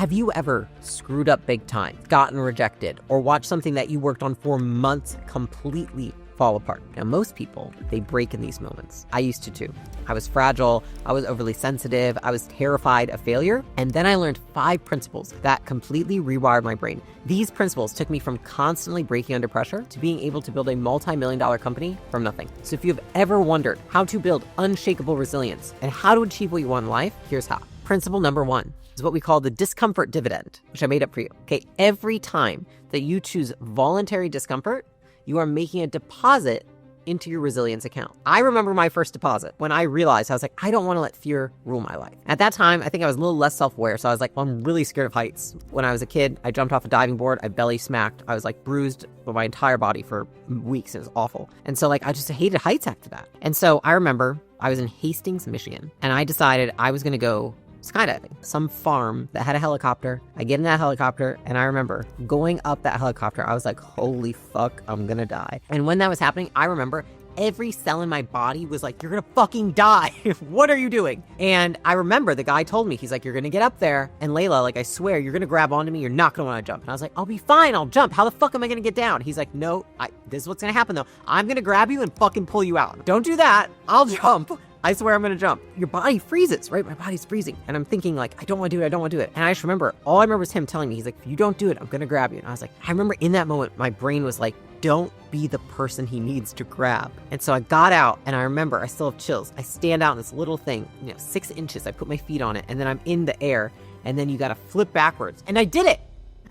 Have you ever screwed up big time, gotten rejected, or watched something that you worked on for months completely fall apart? Now, most people, they break in these moments. I used to too. I was fragile, I was overly sensitive, I was terrified of failure, and then I learned 5 principles that completely rewired my brain. These principles took me from constantly breaking under pressure to being able to build a multi-million-dollar company from nothing. So if you've ever wondered how to build unshakable resilience and how to achieve what you want in life, here's how. Principle number 1 is what we call the discomfort dividend, which I made up for you. Okay, every time that you choose voluntary discomfort, you are making a deposit into your resilience account. I remember my first deposit when I realized, I was like, I don't want to let fear rule my life. At that time, I think I was a little less self-aware. So I was like, well, I'm really scared of heights. When I was a kid, I jumped off a diving board, I belly smacked. I was like bruised by my entire body for weeks. It was awful. And so like, I just hated heights after that. And so I remember I was in Hastings, Michigan, and I decided I was going to go skydiving, some farm that had a helicopter. I get in that helicopter, and I remember going up that helicopter. I was like, holy fuck, I'm gonna die. And when that was happening, I remember every cell in my body was like, you're gonna fucking die. What are you doing? And I remember the guy told me, he's like, you're gonna get up there, and Layla, like, I swear, you're gonna grab onto me, you're not gonna wanna jump. And I was like, I'll be fine, I'll jump. How the fuck am I gonna get down? He's like, no, this is what's gonna happen though. I'm gonna grab you and fucking pull you out. Don't do that, I'll jump. I swear I'm gonna jump. Your body freezes, right? My body's freezing. And I'm thinking like, I don't wanna do it, I don't wanna do it. And I just remember, all I remember was him telling me, he's like, if you don't do it, I'm gonna grab you. And I was like, I remember in that moment, my brain was like, don't be the person he needs to grab. And so I got out, and I remember, I still have chills. I stand out in this little thing, 6 inches, I put my feet on it, and then I'm in the air, and then you gotta flip backwards. And I did it!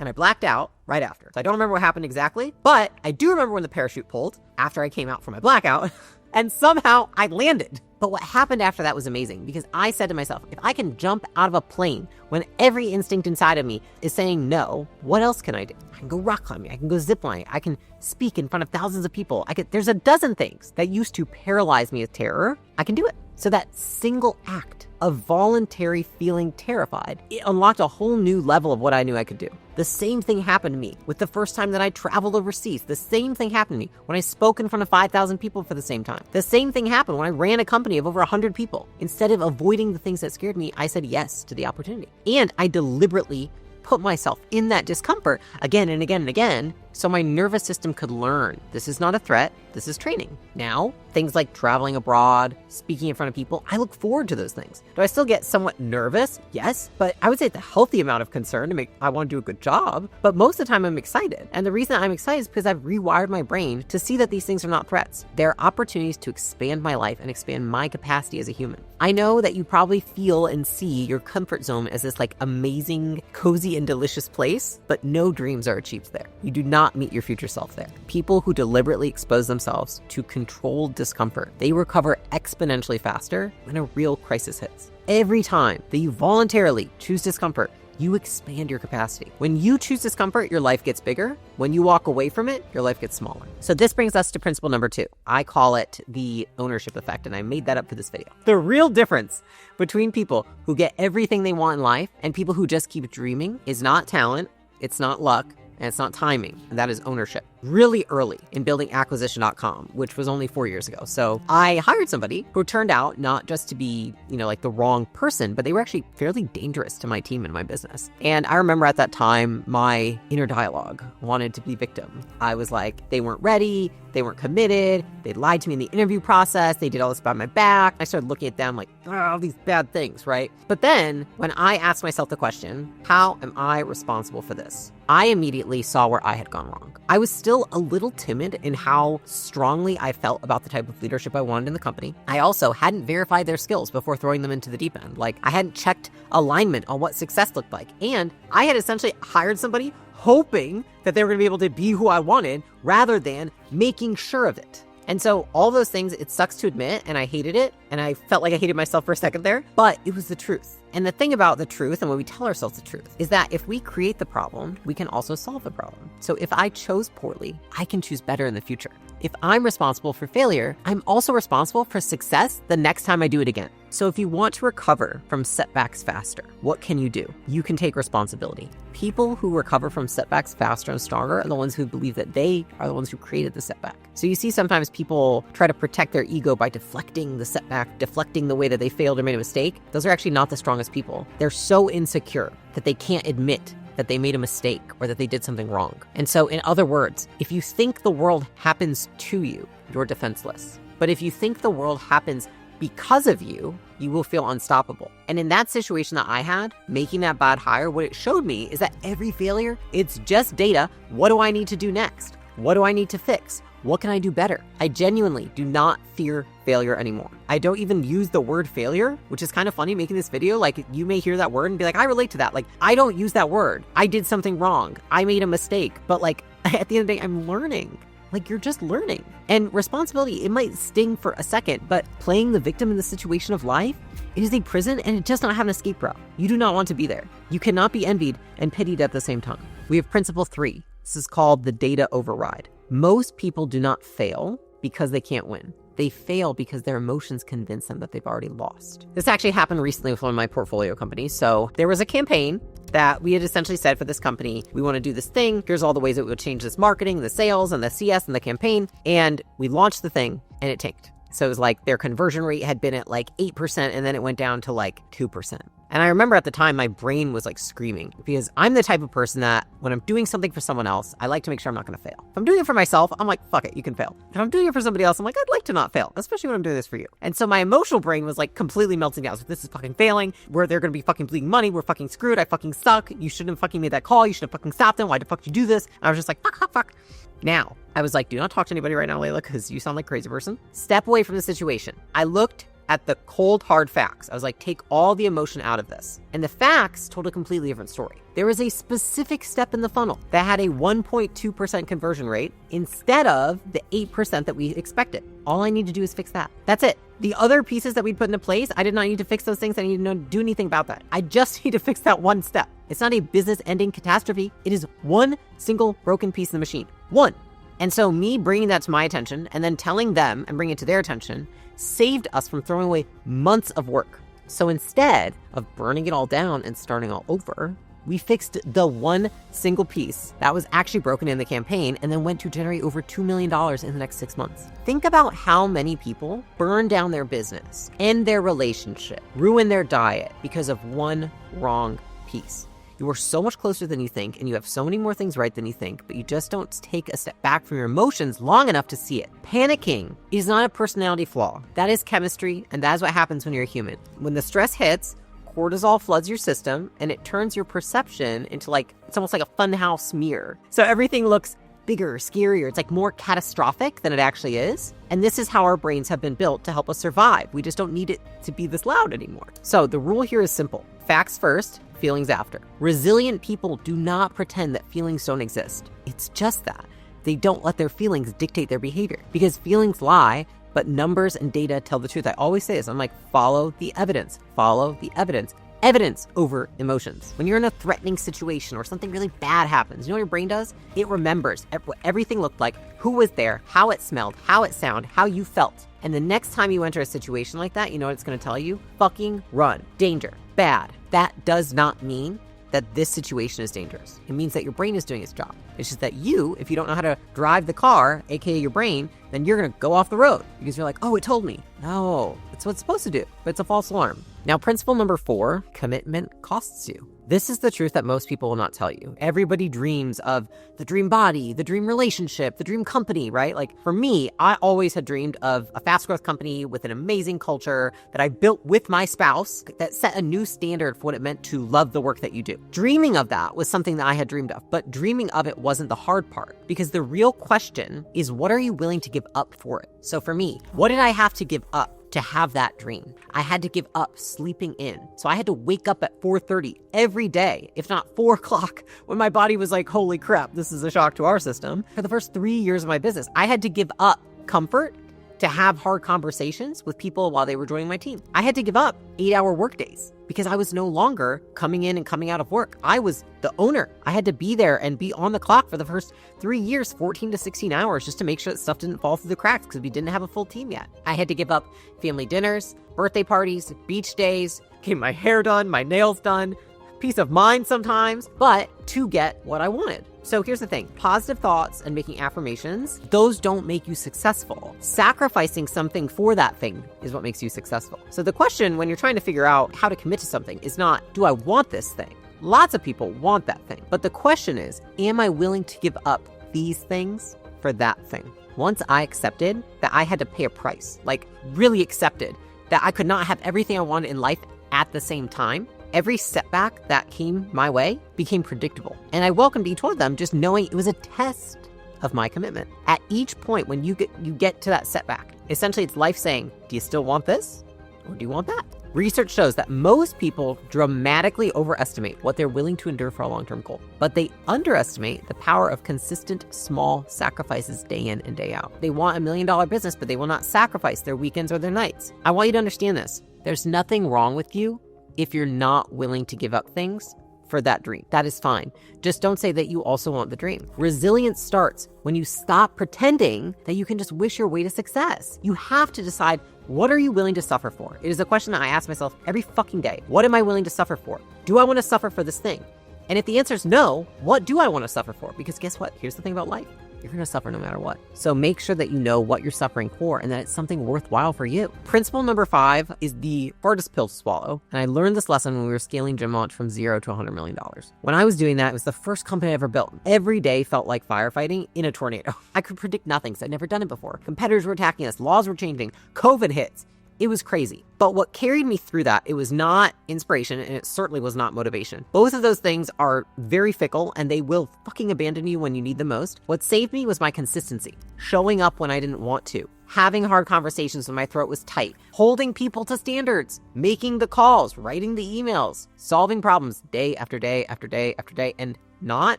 And I blacked out right after. So I don't remember what happened exactly, but I do remember when the parachute pulled after I came out from my blackout, and somehow I landed. But what happened after that was amazing, because I said to myself, if I can jump out of a plane when every instinct inside of me is saying no, what else can I do? I can go rock climbing, I can go ziplining, I can speak in front of thousands of people. There's a dozen things that used to paralyze me with terror. I can do it. So that single act of voluntary feeling terrified, it unlocked a whole new level of what I knew I could do. The same thing happened to me with the first time that I traveled overseas. The same thing happened to me when I spoke in front of 5,000 people for the same time. The same thing happened when I ran a company of over 100 people. Instead of avoiding the things that scared me, I said yes to the opportunity. And I deliberately put myself in that discomfort again and again and again, so my nervous system could learn this is not a threat, this is training. Now, things like traveling abroad, speaking in front of people, I look forward to those things. Do I still get somewhat nervous? Yes, but I would say it's a healthy amount of concern I want to do a good job, but most of the time I'm excited. And the reason I'm excited is because I've rewired my brain to see that these things are not threats. They're opportunities to expand my life and expand my capacity as a human. I know that you probably feel and see your comfort zone as this like amazing, cozy and delicious place, but no dreams are achieved there. You do not meet your future self there. People who deliberately expose themselves to controlled discomfort, they recover exponentially faster when a real crisis hits. Every time that you voluntarily choose discomfort, you expand your capacity. When you choose discomfort, your life gets bigger. When you walk away from it, your life gets smaller. So this brings us to principle number 2. I call it the ownership effect, and I made that up for this video. The real difference between people who get everything they want in life and people who just keep dreaming is not talent, it's not luck, and it's not timing, and that is ownership. Really early in building acquisition.com, which was only 4 years ago. So I hired somebody who turned out not just to be, like the wrong person, but they were actually fairly dangerous to my team and my business. And I remember at that time, my inner dialogue wanted to be victim. I was like, they weren't ready, they weren't committed, they lied to me in the interview process, they did all this behind my back. I started looking at them like, all these bad things, right? But then when I asked myself the question, how am I responsible for this? I immediately saw where I had gone wrong. I was still a little timid in how strongly I felt about the type of leadership I wanted in the company. I also hadn't verified their skills before throwing them into the deep end. Like, I hadn't checked alignment on what success looked like. And I had essentially hired somebody hoping that they were gonna be able to be who I wanted rather than making sure of it. And so all those things, it sucks to admit, and I hated it, and I felt like I hated myself for a second there, but it was the truth. And the thing about the truth, and when we tell ourselves the truth, is that if we create the problem, we can also solve the problem. So if I chose poorly, I can choose better in the future. If I'm responsible for failure, I'm also responsible for success the next time I do it again. So if you want to recover from setbacks faster, what can you do? You can take responsibility. People who recover from setbacks faster and stronger are the ones who believe that they are the ones who created the setback. So you see sometimes people try to protect their ego by deflecting the setback back, deflecting the way that they failed or made a mistake, those are actually not the strongest people. They're so insecure that they can't admit that they made a mistake or that they did something wrong. And so, in other words, if you think the world happens to you, you're defenseless. But if you think the world happens because of you, you will feel unstoppable. And in that situation that I had, making that bad hire, what it showed me is that every failure, it's just data. What do I need to do next? What do I need to fix? What can I do better? I genuinely do not fear failure anymore. I don't even use the word failure, which is kind of funny making this video. Like, you may hear that word and be like, I relate to that. Like, I don't use that word. I did something wrong. I made a mistake. But like, at the end of the day, I'm learning. Like, you're just learning. And responsibility, it might sting for a second, but playing the victim in the situation of life, it is a prison and it does not have an escape route. You do not want to be there. You cannot be envied and pitied at the same time. We have principle 3. This is called the data override. Most people do not fail because they can't win. They fail because their emotions convince them that they've already lost. This actually happened recently with one of my portfolio companies. So there was a campaign that we had essentially said for this company, we want to do this thing. Here's all the ways it would change this marketing, the sales, and the CS, and the campaign. And we launched the thing, and it tanked. So it was like their conversion rate had been at like 8%, and then it went down to like 2%. And I remember at the time, my brain was like screaming, because I'm the type of person that when I'm doing something for someone else, I like to make sure I'm not going to fail. If I'm doing it for myself, I'm like, fuck it, you can fail. If I'm doing it for somebody else, I'm like, I'd like to not fail, especially when I'm doing this for you. And so my emotional brain was like completely melting down. So this is fucking failing. They're going to be fucking bleeding money. We're fucking screwed. I fucking suck. You shouldn't have fucking made that call. You should have fucking stopped them. Why the fuck did you do this? And I was just like, fuck. Now, I was like, do not talk to anybody right now, Layla, because you sound like a crazy person. Step away from the situation. I looked at the cold, hard facts. I was like, take all the emotion out of this. And the facts told a completely different story. There was a specific step in the funnel that had a 1.2% conversion rate instead of the 8% that we expected. All I need to do is fix that. That's it. The other pieces that we'd put into place, I did not need to fix those things. I didn't need to do anything about that. I just need to fix that one step. It's not a business-ending catastrophe. It is one single broken piece of the machine. One. And so me bringing that to my attention and then telling them and bringing it to their attention saved us from throwing away months of work. So instead of burning it all down and starting all over, we fixed the one single piece that was actually broken in the campaign and then went to generate over $2 million in the next 6 months. Think about how many people burn down their business, end their relationship, ruin their diet because of one wrong piece. You are so much closer than you think, and you have so many more things right than you think, but you just don't take a step back from your emotions long enough to see it. Panicking is not a personality flaw. That is chemistry, and that is what happens when you're a human. When the stress hits, cortisol floods your system, and it turns your perception into like, it's almost like a funhouse mirror. So everything looks bigger, scarier. It's like more catastrophic than it actually is. And this is how our brains have been built to help us survive. We just don't need it to be this loud anymore. So the rule here is simple. Facts first, feelings after. Resilient people do not pretend that feelings don't exist. It's just that they don't let their feelings dictate their behavior, because feelings lie, but numbers and data tell the truth. I always say this. I'm like, follow the evidence, follow the evidence. Evidence over emotions. When you're in a threatening situation or something really bad happens, you know what your brain does? It remembers what everything looked like, who was there, how it smelled, how it sounded, how you felt. And the next time you enter a situation like that, you know what it's going to tell you? Fucking run. Danger. Bad. That does not mean that this situation is dangerous. It means that your brain is doing its job. It's just that you, if you don't know how to drive the car, aka your brain, then you're going to go off the road because you're like, oh, it told me. No, it's what it's supposed to do, but it's a false alarm. Now, principle number 4, commitment costs you. This is the truth that most people will not tell you. Everybody dreams of the dream body, the dream relationship, the dream company, right? Like for me, I always had dreamed of a fast growth company with an amazing culture that I built with my spouse that set a new standard for what it meant to love the work that you do. Dreaming of that was something that I had dreamed of, but dreaming of it wasn't the hard part, because the real question is, what are you willing to give up for it? So for me, what did I have to give up to have that dream? I had to give up sleeping in. So I had to wake up at 4:30 every day, if not 4 o'clock, when my body was like, holy crap, this is a shock to our system. For the first 3 years of my business, I had to give up comfort to have hard conversations with people while they were joining my team. I had to give up 8-hour workdays because I was no longer coming in and coming out of work. I was the owner. I had to be there and be on the clock for the first 3 years, 14 to 16 hours, just to make sure that stuff didn't fall through the cracks because we didn't have a full team yet. I had to give up family dinners, birthday parties, beach days, getting my hair done, my nails done, peace of mind sometimes, but to get what I wanted. So here's the thing, positive thoughts and making affirmations, those don't make you successful. Sacrificing something for that thing is what makes you successful. So the question when you're trying to figure out how to commit to something is not, do I want this thing? Lots of people want that thing. But the question is, am I willing to give up these things for that thing? Once I accepted that I had to pay a price, like really accepted that I could not have everything I wanted in life at the same time, every setback that came my way became predictable. And I welcomed each one of them just knowing it was a test of my commitment. At each point when you get to that setback, essentially it's life saying, do you still want this or do you want that? Research shows that most people dramatically overestimate what they're willing to endure for a long-term goal, but they underestimate the power of consistent small sacrifices day in and day out. They want $1 million business, but they will not sacrifice their weekends or their nights. I want you to understand this. There's nothing wrong with you if you're not willing to give up things for that dream. That is fine. Just don't say that you also want the dream. Resilience starts when you stop pretending that you can just wish your way to success. You have to decide, what are you willing to suffer for? It is a question that I ask myself every fucking day. What am I willing to suffer for? Do I want to suffer for this thing? And if the answer is no, what do I want to suffer for? Because guess what? Here's the thing about life. You're going to suffer no matter what. So make sure that you know what you're suffering for and that it's something worthwhile for you. Principle number 5 is the hardest pill to swallow. And I learned this lesson when we were scaling Gym Launch from $0 to $100 million. When I was doing that, it was the first company I ever built. Every day felt like firefighting in a tornado. I could predict nothing because I'd never done it before. Competitors were attacking us. Laws were changing. COVID hits. It was crazy. But what carried me through that, it was not inspiration and it certainly was not motivation. Both of those things are very fickle and they will fucking abandon you when you need them most. What saved me was my consistency. Showing up when I didn't want to. Having hard conversations when my throat was tight. Holding people to standards. Making the calls. Writing the emails. Solving problems day after day after day after day. And not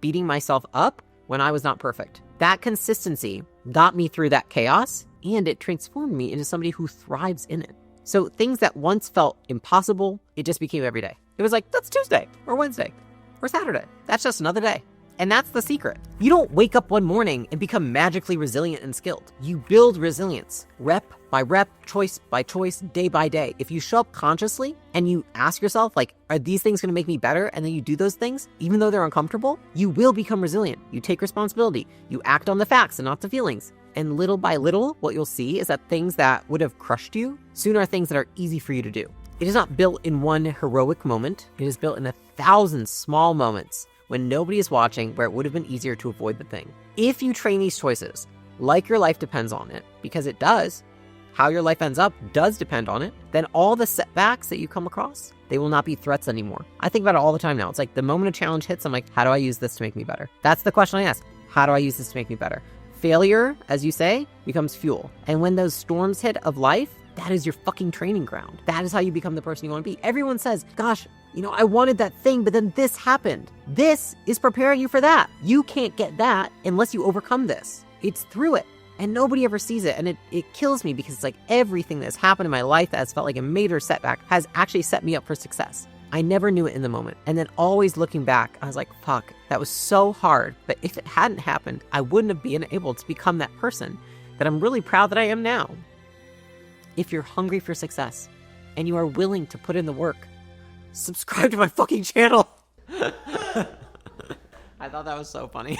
beating myself up when I was not perfect. That consistency got me through that chaos. And it transformed me into somebody who thrives in it. So things that once felt impossible, it just became every day. It was like, that's Tuesday or Wednesday or Saturday. That's just another day. And that's the secret. You don't wake up one morning and become magically resilient and skilled. You build resilience, rep by rep, choice by choice, day by day. If you show up consciously and you ask yourself, like, are these things going to make me better? And then you do those things, even though they're uncomfortable, you will become resilient. You take responsibility. You act on the facts and not the feelings. And little by little, what you'll see is that things that would have crushed you soon are things that are easy for you to do. It is not built in one heroic moment. It is built in 1,000 small moments when nobody is watching, where it would have been easier to avoid the thing. If you train these choices like your life depends on it, because it does, how your life ends up does depend on it, then all the setbacks that you come across, they will not be threats anymore. I think about it all the time now. It's like the moment a challenge hits, I'm like, how do I use this to make me better? That's the question I ask. How do I use this to make me better? Failure, as you say, becomes fuel. And when those storms hit of life, that is your fucking training ground. That is how you become the person you want to be. Everyone says, gosh, I wanted that thing, but then this happened. This is preparing you for that. You can't get that unless you overcome this. It's through it. And nobody ever sees it. And it kills me because it's like everything that's happened in my life that has felt like a major setback has actually set me up for success. I never knew it in the moment. And then always looking back, I was like, fuck, that was so hard. But if it hadn't happened, I wouldn't have been able to become that person that I'm really proud that I am now. If you're hungry for success and you are willing to put in the work, subscribe to my fucking channel. I thought that was so funny.